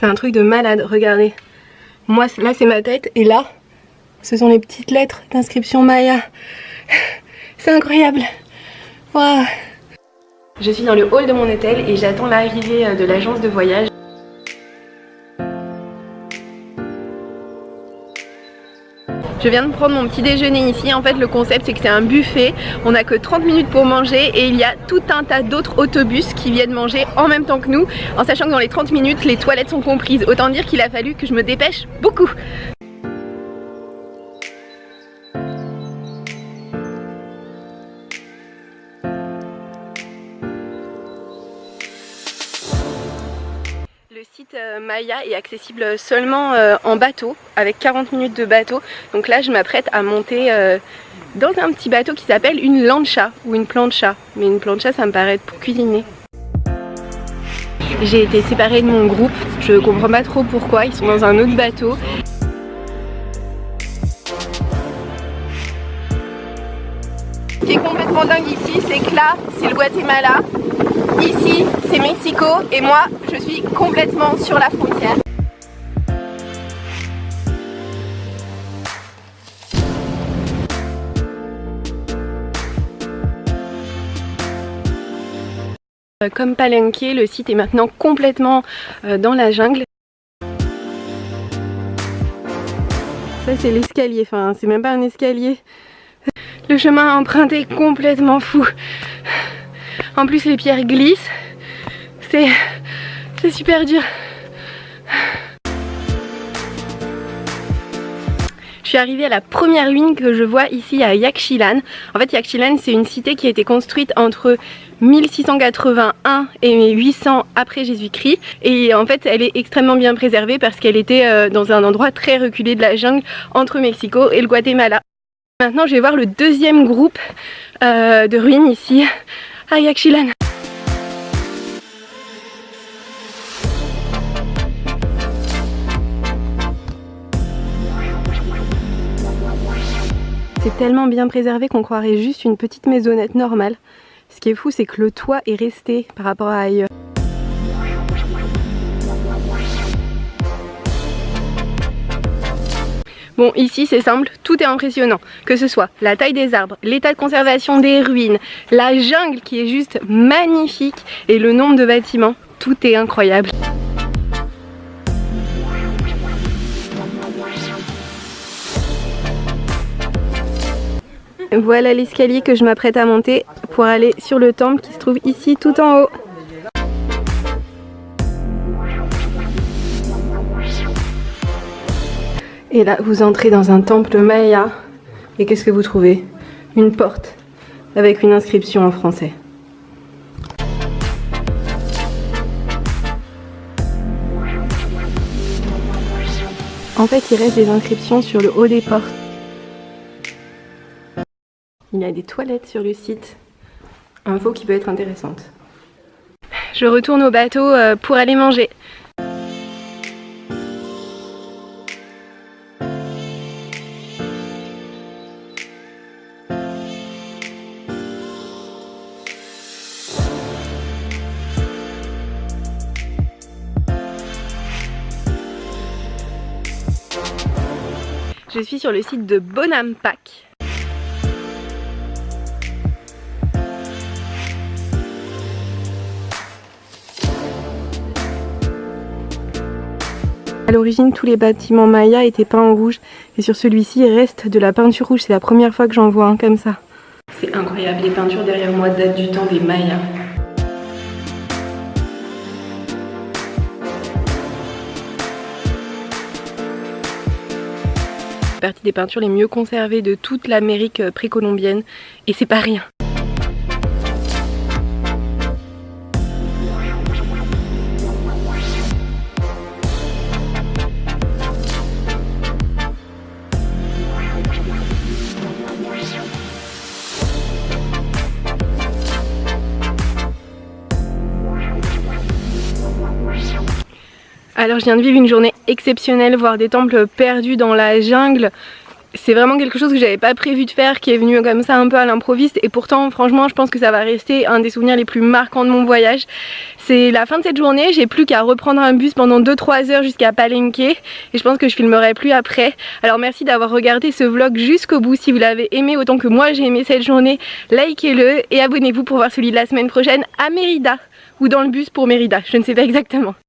C'est un truc de malade, regardez. Moi là c'est ma tête et là ce sont les petites lettres d'inscription Maya. C'est incroyable. Wow. Je suis dans le hall de mon hôtel et j'attends l'arrivée de l'agence de voyage. Je viens de prendre mon petit déjeuner ici. En fait le concept c'est que c'est un buffet. On n'a que 30 minutes pour manger et il y a tout un tas d'autres autobus qui viennent manger en même temps que nous, en sachant que dans les 30 minutes les toilettes sont comprises. Autant dire qu'il a fallu que je me dépêche beaucoup. Le site Maya est accessible seulement en bateau, avec 40 minutes de bateau. Donc là je m'apprête à monter dans un petit bateau qui s'appelle une lancha ou une plancha. Mais une plancha ça me paraît être pour cuisiner. J'ai été séparée de mon groupe, je comprends pas trop pourquoi, ils sont dans un autre bateau. Ce qui est complètement dingue ici, c'est que là c'est le Guatemala. Ici, c'est Mexico et moi, je suis complètement sur la frontière. Comme Palenque, le site est maintenant complètement dans la jungle. Ça, c'est l'escalier, enfin, c'est même pas un escalier. Le chemin à emprunter est complètement fou. En plus les pierres glissent, c'est super dur. Je suis arrivée à la première ruine que je vois ici à Yaxchilan. En fait Yaxchilan c'est une cité qui a été construite entre 1681 et 800 après Jésus-Christ. Et en fait elle est extrêmement bien préservée parce qu'elle était dans un endroit très reculé de la jungle entre Mexico et le Guatemala. Maintenant je vais voir le deuxième groupe de ruines ici à Yaxchilan. C'est tellement bien préservé qu'on croirait juste une petite maisonnette normale. Ce qui est fou c'est que le toit est resté par rapport à ailleurs. Bon, ici c'est simple, tout est impressionnant. Que ce soit la taille des arbres, l'état de conservation des ruines, la jungle qui est juste magnifique et le nombre de bâtiments, tout est incroyable. Voilà l'escalier que je m'apprête à monter pour aller sur le temple qui se trouve ici tout en haut. Et là, vous entrez dans un temple maya. Et qu'est-ce que vous trouvez? Une porte avec une inscription en français. En fait, il reste des inscriptions sur le haut des portes. Il y a des toilettes sur le site. Info qui peut être intéressante. Je retourne au bateau pour aller manger. Je suis sur le site de Bonampak. À l'origine, tous les bâtiments mayas étaient peints en rouge et sur celui-ci, il reste de la peinture rouge. C'est la première fois que j'en vois un comme ça. C'est incroyable, les peintures derrière moi datent du temps des Mayas. C'est partie des peintures les mieux conservées de toute l'Amérique précolombienne et c'est pas rien. Alors je viens de vivre une journée exceptionnelle, voir des temples perdus dans la jungle, c'est vraiment quelque chose que j'avais pas prévu de faire, qui est venu comme ça un peu à l'improviste, et pourtant franchement je pense que ça va rester un des souvenirs les plus marquants de mon voyage. C'est la fin de cette journée, j'ai plus qu'à reprendre un bus pendant 2-3 heures jusqu'à Palenque, et je pense que je filmerai plus après. Alors merci d'avoir regardé ce vlog jusqu'au bout. Si vous l'avez aimé autant que moi j'ai aimé cette journée, likez-le et abonnez-vous pour voir celui de la semaine prochaine à Mérida, ou dans le bus pour Mérida, je ne sais pas exactement.